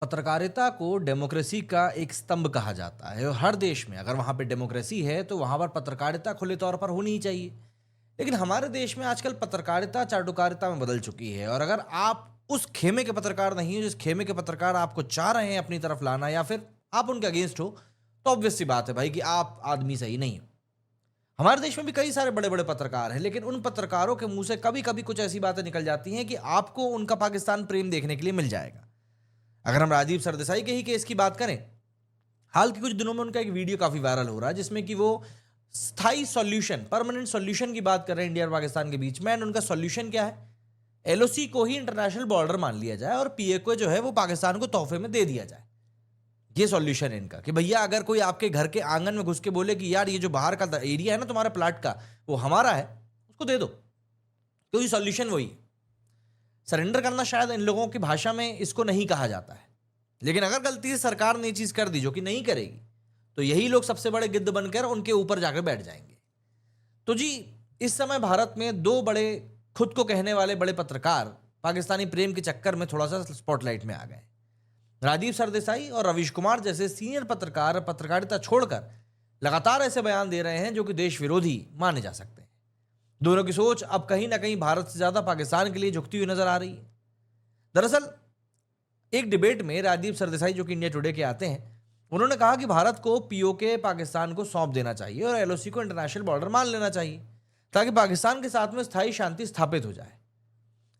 पत्रकारिता को डेमोक्रेसी का एक स्तंभ कहा जाता है और हर देश में अगर वहाँ पे डेमोक्रेसी है तो वहाँ पर पत्रकारिता खुले तौर पर होनी ही चाहिए। लेकिन हमारे देश में आजकल पत्रकारिता चाटुकारिता में बदल चुकी है और अगर आप उस खेमे के पत्रकार नहीं हो जिस खेमे के पत्रकार आपको चाह रहे हैं अपनी तरफ लाना या फिर आप उनके अगेंस्ट हो, तो ऑब्वियस सी बात है भाई कि आप आदमी सही नहीं हो। हमारे देश में भी कई सारे बड़े बड़े पत्रकार हैं, लेकिन उन पत्रकारों के मुंह से कभी कभी कुछ ऐसी बातें निकल जाती हैं कि आपको उनका पाकिस्तान प्रेम देखने के लिए मिल जाएगा। अगर हम राजीव सरदेसाई के ही केस की बात करें, हाल के कुछ दिनों में उनका एक वीडियो काफी वायरल हो रहा है जिसमें कि वो स्थायी सॉल्यूशन, परमानेंट सॉल्यूशन की बात कर रहे हैं इंडिया और पाकिस्तान के बीच में। एंड उनका सॉल्यूशन क्या है? एलओसी को ही इंटरनेशनल बॉर्डर मान लिया जाए और पीए को जो है वो पाकिस्तान को तोहफे में दे दिया जाए। ये सॉल्यूशन है इनका कि भैया अगर कोई आपके घर के आंगन में घुस के बोले कि यार ये जो बाहर का एरिया है ना तुम्हारे प्लाट का, वो हमारा है, उसको दे दो, तो ये सॉल्यूशन वही है। सरेंडर करना शायद इन लोगों की भाषा में इसको नहीं कहा जाता है, लेकिन अगर गलती से सरकार ने ये चीज कर दी जो कि नहीं करेगी, तो यही लोग सबसे बड़े गिद्ध बनकर उनके ऊपर जाकर बैठ जाएंगे। तो जी, इस समय भारत में दो बड़े खुद को कहने वाले बड़े पत्रकार पाकिस्तानी प्रेम के चक्कर में थोड़ा सा स्पॉटलाइट में आ गए। राजीव सरदेसाई और रवीश कुमार जैसे सीनियर पत्रकार पत्रकारिता छोड़कर लगातार ऐसे बयान दे रहे हैं जो कि देश विरोधी माने जा सकते हैं। दोनों की सोच अब कहीं ना कहीं भारत से ज्यादा पाकिस्तान के लिए झुकती हुई नजर आ रही है। दरअसल एक डिबेट में राजीव सरदेसाई जो कि इंडिया टुडे के आते हैं, उन्होंने कहा कि भारत को पीओके पाकिस्तान को सौंप देना चाहिए और एलओसी को इंटरनेशनल बॉर्डर मान लेना चाहिए ताकि पाकिस्तान के साथ में स्थायी शांति स्थापित हो जाए।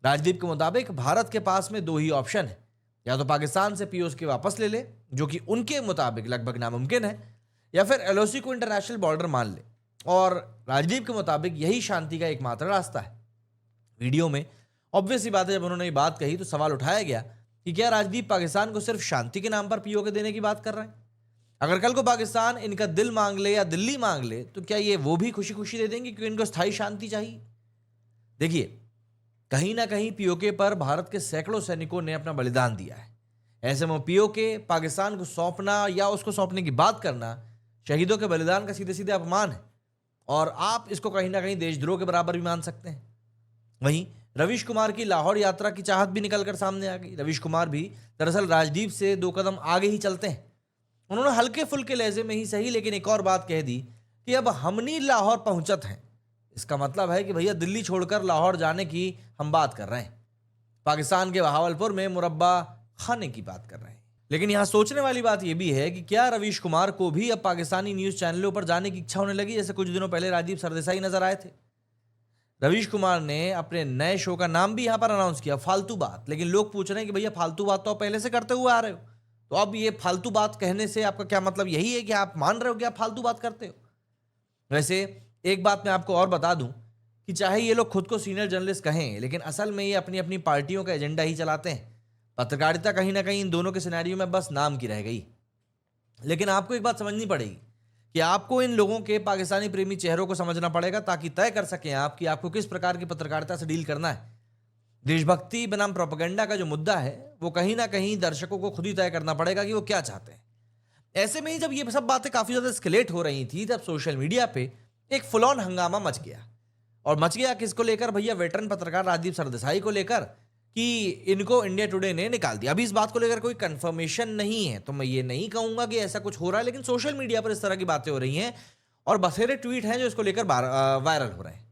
राजदीप के मुताबिक भारत के पास में दो ही ऑप्शन है, या तो पाकिस्तान से पीओके वापस ले ले जो कि उनके मुताबिक लगभग नामुमकिन है, या फिर एलओसी को इंटरनेशनल बॉर्डर मान ले। और राजदीप के मुताबिक यही शांति का एकमात्र रास्ता है। वीडियो में ऑब्वियस सी बात है, जब उन्होंने ये बात कही तो सवाल उठाया गया कि क्या राजदीप पाकिस्तान को सिर्फ शांति के नाम पर पीओके देने की बात कर रहे हैं? अगर कल को पाकिस्तान इनका दिल मांग ले या दिल्ली मांग ले तो क्या ये वो भी खुशी खुशी दे देंगे क्योंकि इनको स्थायी शांति चाहिए? देखिए, कहीं ना कहीं पीओके पर भारत के सैकड़ों सैनिकों ने अपना बलिदान दिया है। ऐसे में पीओके पाकिस्तान को सौंपना या उसको सौंपने की बात करना शहीदों के बलिदान का सीधे सीधे अपमान है और आप इसको कहीं ना कहीं देशद्रोह के बराबर भी मान सकते हैं। वहीं रवीश कुमार की लाहौर यात्रा की चाहत भी निकलकर सामने आ गई। रवीश कुमार भी दरअसल राजदीप से दो कदम आगे ही चलते हैं। उन्होंने हल्के फुल्के लहजे में ही सही लेकिन एक और बात कह दी कि अब हमनी लाहौर पहुंचत हैं। इसका मतलब है कि भैया दिल्ली छोड़कर लाहौर जाने की हम बात कर रहे हैं, पाकिस्तान के बहावलपुर में मुरब्बा खाने की बात कर रहे हैं। लेकिन यहां सोचने वाली बात यह भी है कि क्या रवीश कुमार को भी अब पाकिस्तानी न्यूज चैनलों पर जाने की इच्छा होने लगी, जैसे कुछ दिनों पहले राजीव सरदेसाई नजर आए थे। रवीश कुमार ने अपने नए शो का नाम भी यहां पर अनाउंस किया, फालतू बात। लेकिन लोग पूछ रहे हैं कि भैया फालतू बात तो आप पहले से करते हुए आ रहे हो, तो अब ये फालतू बात कहने से आपका क्या मतलब? यही है कि आप मान रहे हो कि आप फालतू बात करते हो? वैसे एक बात मैं आपको और बता दूं कि चाहे ये लोग खुद को सीनियर जर्नलिस्ट कहें, लेकिन असल में ये अपनी अपनी पार्टियों का एजेंडा ही चलाते हैं। पत्रकारिता कहीं ना कहीं इन दोनों के सिनेरियो में बस नाम की रह गई। लेकिन आपको एक बात समझनी पड़ेगी कि आपको इन लोगों के पाकिस्तानी प्रेमी चेहरों को समझना पड़ेगा ताकि तय कर सकें आप कि आपको किस प्रकार की पत्रकारिता से डील करना है। देशभक्ति बनाम प्रोपेगेंडा का जो मुद्दा है वो कहीं ना कहीं दर्शकों को खुद ही तय करना पड़ेगा कि वो क्या चाहते हैं। ऐसे में ही जब ये सब बातें काफी ज्यादा एस्केलेट हो रही थी, तब सोशल मीडिया पे एक फुल ऑन हंगामा मच गया। और मच गया किसको लेकर भैया? वेटरन पत्रकार राजीव सरदेसाई को लेकर कि इनको इंडिया टुडे ने निकाल दिया। अभी इस बात को लेकर कोई कंफर्मेशन नहीं है, तो मैं ये नहीं कहूंगा कि ऐसा कुछ हो रहा है, लेकिन सोशल मीडिया पर इस तरह की बातें हो रही हैं और बथेरे ट्वीट हैं जो इसको लेकर वायरल हो रहे हैं।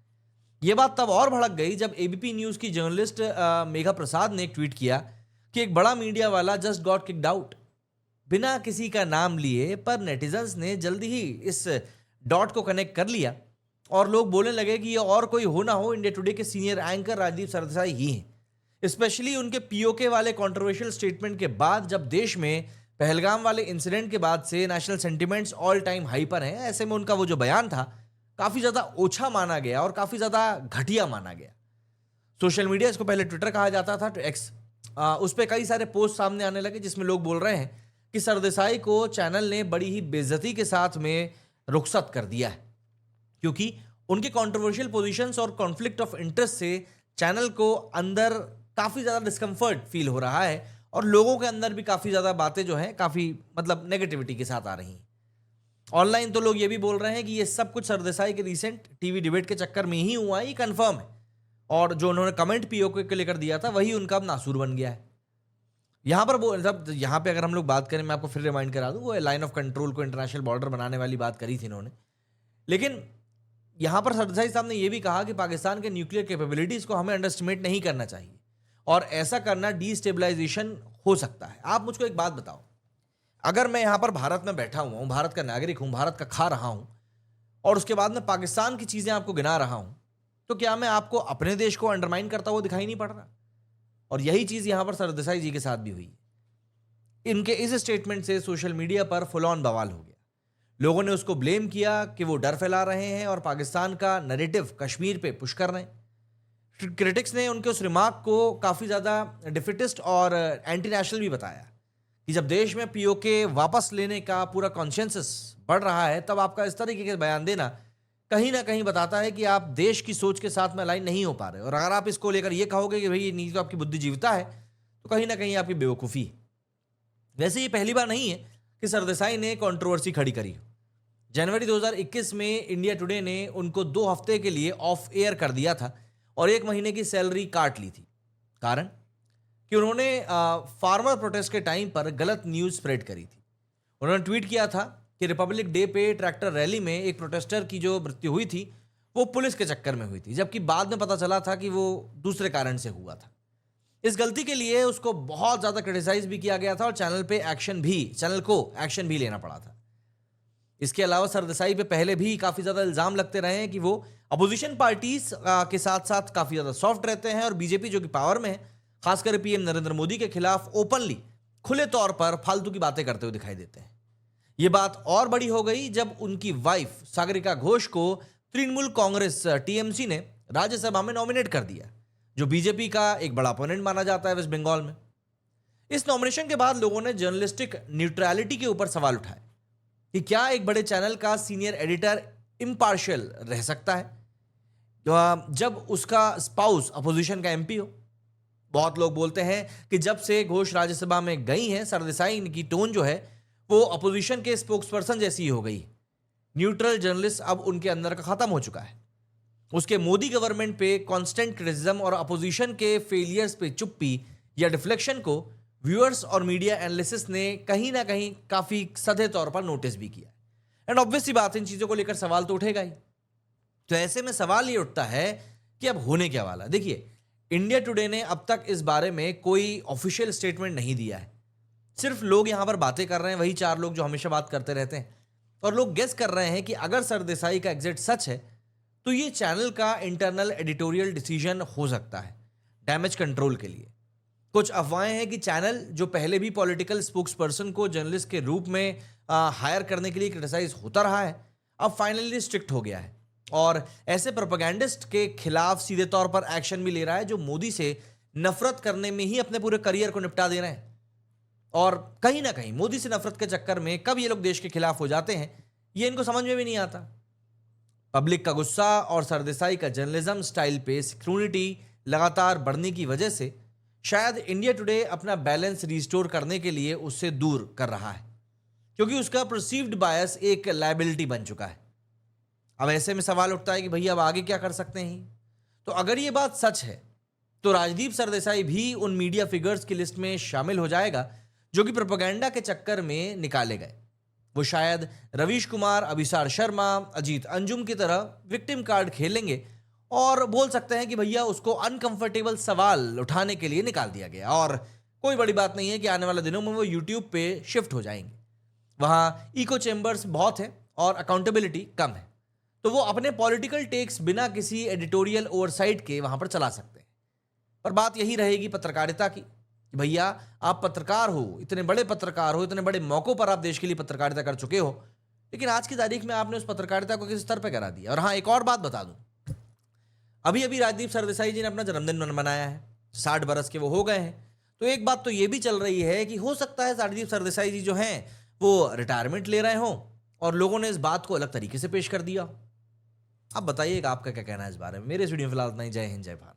ये बात तब और भड़क गई जब एबीपी न्यूज की जर्नलिस्ट मेघा प्रसाद ने एक ट्वीट किया कि एक बड़ा मीडिया वाला जस्ट गॉट किक्ड आउट, बिना किसी का नाम लिए। पर नेटिजन्स ने जल्दी ही इस डॉट को कनेक्ट कर लिया और लोग बोलने लगे कि ये और कोई हो ना हो, इंडिया टुडे के सीनियर एंकर राजीव सरदेसाई ही हैं। स्पेशली उनके पीओके वाले कंट्रोवर्शियल स्टेटमेंट के बाद, जब देश में पहलगाम वाले इंसिडेंट के बाद से national sentiments all time high पर हैं। ऐसे में उनका वो जो बयान था काफी ज्यादा ओछा माना गया और काफी ज्यादा घटिया माना गया। सोशल मीडिया, इसको पहले ट्विटर कहा जाता था, तो एक्स, उस पर कई सारे पोस्ट सामने आने लगे जिसमें लोग बोल रहे हैं कि सरदेसाई को चैनल ने बड़ी ही बेइज्जती के साथ में रुखसत कर दिया है, क्योंकि उनके कंट्रोवर्शियल पोजीशंस और कॉन्फ्लिक्ट ऑफ इंटरेस्ट से चैनल को अंदर काफी ज्यादा डिस्कम्फर्ट फील हो रहा है और लोगों के अंदर भी काफी ज्यादा बातें जो हैं काफी मतलब नेगेटिविटी के साथ आ रही हैं। ऑनलाइन तो लोग ये भी बोल रहे हैं कि ये सब कुछ सरदेसाई के रिसेंट टीवी डिबेट के चक्कर में ही हुआ है, ये कंफर्म है। और जो उन्होंने कमेंट पीओके को लेकर दिया था वही उनका अब नासूर बन गया है। यहाँ पर वो मतलब यहाँ पे अगर हम लोग बात करें, मैं आपको फिर रिमाइंड करा दूँ, वो लाइन ऑफ कंट्रोल को इंटरनेशनल बॉर्डर बनाने वाली बात करी थी इन्होंने। लेकिन यहाँ पर सरदाई साहब ने ये भी कहा कि पाकिस्तान के न्यूक्लियर कैपेबिलिटीज़ को हमें अंडरस्टिमेट नहीं करना चाहिए और ऐसा करना डीस्टेबलाइजेशन हो सकता है। आप मुझको एक बात बताओ, अगर मैं यहाँ पर भारत में बैठा हुआ हूँ, भारत का नागरिक हूँ, भारत का खा रहा हूँ और उसके बाद में पाकिस्तान की चीज़ें आपको गिना रहा हूँ, तो क्या मैं आपको अपने देश को अंडरमाइन करता हुआ दिखाई नहीं पड़ रहा? और यही चीज़ यहाँ पर सरदेसाई जी के साथ भी हुई। इनके इस स्टेटमेंट से सोशल मीडिया पर फुल ऑन बवाल हो गया। लोगों ने उसको ब्लेम किया कि वो डर फैला रहे हैं और पाकिस्तान का नैरेटिव कश्मीर पे पुश कर रहे हैं। क्रिटिक्स ने उनके उस रिमार्क को काफ़ी ज़्यादा डिफिटिस्ट और एंटी नेशनल भी बताया कि जब देश में पीओके वापस लेने का पूरा कॉन्सेंसस बढ़ रहा है, तब आपका इस तरीके के बयान देना कहीं ना कहीं बताता है कि आप देश की सोच के साथ में अलाइन नहीं हो पा रहे। और अगर आप इसको लेकर ये कहोगे कि भाई ये नीति तो आपकी बुद्धिजीविता है, तो कहीं ना कहीं आपकी बेवकूफ़ी है। वैसे ये पहली बार नहीं है कि सरदेसाई ने कंट्रोवर्सी खड़ी करी हो। जनवरी 2021 में इंडिया टुडे ने उनको 2 हफ्ते के लिए ऑफ एयर कर दिया था और 1 महीने की सैलरी काट ली थी। कारण कि उन्होंने फार्मर प्रोटेस्ट के टाइम पर गलत न्यूज़ स्प्रेड करी थी। उन्होंने ट्वीट किया था कि रिपब्लिक डे पे ट्रैक्टर रैली में एक प्रोटेस्टर की जो मृत्यु हुई थी वो पुलिस के चक्कर में हुई थी, जबकि बाद में पता चला था कि वो दूसरे कारण से हुआ था। इस गलती के लिए उसको बहुत ज़्यादा क्रिटिसाइज भी किया गया था और चैनल को एक्शन भी लेना पड़ा था। इसके अलावा सरदेसाई पे पहले भी काफ़ी ज़्यादा इल्ज़ाम लगते रहे हैं कि वो अपोजिशन पार्टीज के साथ साथ काफ़ी ज़्यादा सॉफ्ट रहते हैं और बीजेपी जो कि पावर में है, खासकर पीएम नरेंद्र मोदी के खिलाफ ओपनली खुले तौर पर फालतू की बातें करते हुए दिखाई देते हैं। ये बात और बड़ी हो गई जब उनकी वाइफ सागरिका घोष को तृणमूल कांग्रेस टीएमसी ने राज्यसभा में नॉमिनेट कर दिया, जो बीजेपी का एक बड़ा अपोनेंट माना जाता है वेस्ट बंगाल में। इस नॉमिनेशन के बाद लोगों ने जर्नलिस्टिक न्यूट्रलिटी के ऊपर सवाल उठाए कि क्या एक बड़े चैनल का सीनियर एडिटर इम्पार्शियल रह सकता है जब उसका स्पाउस अपोजिशन का एमपी हो। बहुत लोग बोलते हैं कि जब से घोष राज्यसभा में गई हैं, सरदेसाई की टोन जो है वो अपोजिशन के स्पोक्सपर्सन जैसी ही हो गई। न्यूट्रल जर्नलिस्ट अब उनके अंदर का खत्म हो चुका है। उसके मोदी गवर्नमेंट पे कांस्टेंट क्रिटिसिज्म और अपोजिशन के फेलियर्स पे चुप्पी या डिफ्लेक्शन को व्यूअर्स और मीडिया एनालिसिस ने कहीं ना कहीं काफ़ी सधे तौर पर नोटिस भी किया। एंड ऑब्वियसली बात, इन चीज़ों को लेकर सवाल तो उठेगा ही। तो ऐसे में सवाल ये उठता है कि अब होने क्या वाला। देखिए, इंडिया टुडे ने अब तक इस बारे में कोई ऑफिशियल स्टेटमेंट नहीं दिया है। सिर्फ लोग यहाँ पर बातें कर रहे हैं, वही 4 लोग जो हमेशा बात करते रहते हैं, और लोग गेस कर रहे हैं कि अगर सरदेसाई का एग्जिट सच है तो ये चैनल का इंटरनल एडिटोरियल डिसीजन हो सकता है डैमेज कंट्रोल के लिए। कुछ अफवाहें हैं कि चैनल जो पहले भी पॉलिटिकल स्पोक्सपर्सन को जर्नलिस्ट के रूप में हायर करने के लिए क्रिटिसाइज होता रहा है, अब फाइनली स्ट्रिक्ट हो गया है और ऐसे प्रोपेगेंडिस्ट के खिलाफ सीधे तौर पर एक्शन भी ले रहा है जो मोदी से नफरत करने में ही अपने पूरे करियर को निपटा दे रहे हैं। और कहीं ना कहीं मोदी से नफरत के चक्कर में कब ये लोग देश के खिलाफ हो जाते हैं, ये इनको समझ में भी नहीं आता। पब्लिक का गुस्सा और सरदेसाई का जर्नलिज्म स्टाइल पे स्क्रूनिटी लगातार बढ़ने की वजह से शायद इंडिया टुडे अपना बैलेंस रिस्टोर करने के लिए उससे दूर कर रहा है, क्योंकि उसका परसीव्ड बायस एक लायबिलिटी बन चुका है। अब ऐसे में सवाल उठता है कि भैया अब आगे क्या कर सकते हैं। तो अगर ये बात सच है तो राजदीप सरदेसाई भी उन मीडिया फिगर्स की लिस्ट में शामिल हो जाएगा जो कि प्रोपेगेंडा के चक्कर में निकाले गए। वो शायद रवीश कुमार, अभिसार शर्मा, अजीत अंजुम की तरह विक्टिम कार्ड खेलेंगे और बोल सकते हैं कि भैया उसको अनकंफर्टेबल सवाल उठाने के लिए निकाल दिया गया और कोई बड़ी बात नहीं है कि आने वाले दिनों में वो यूट्यूब पे शिफ्ट हो जाएंगे। वहाँ इको चेम्बर्स बहुत है और अकाउंटेबिलिटी कम है, तो वो अपने पॉलिटिकल टेक्स बिना किसी एडिटोरियल ओवरसाइट के वहाँ पर चला सकते हैं। पर बात यही रहेगी पत्रकारिता की कि भैया आप पत्रकार हो, इतने बड़े पत्रकार हो, इतने बड़े मौक़ों पर आप देश के लिए पत्रकारिता कर चुके हो, लेकिन आज की तारीख में आपने उस पत्रकारिता को किस स्तर पर करा दिया। और हाँ, एक और बात बता दूं, अभी अभी राजदीप सरदेसाई जी ने अपना जन्मदिन मनाया है, 60 बरस के वो हो गए हैं। तो एक बात तो ये भी चल रही है कि हो सकता है राजदीप सरदेसाई जी जो हैं वो रिटायरमेंट ले रहे हों और लोगों ने इस बात को अलग तरीके से पेश कर दिया। अब बताइएगा आपका क्या कहना है इस बारे में। मेरे इस वीडियो में फिलहाल इतना ही। जय हिंद, जय भारत।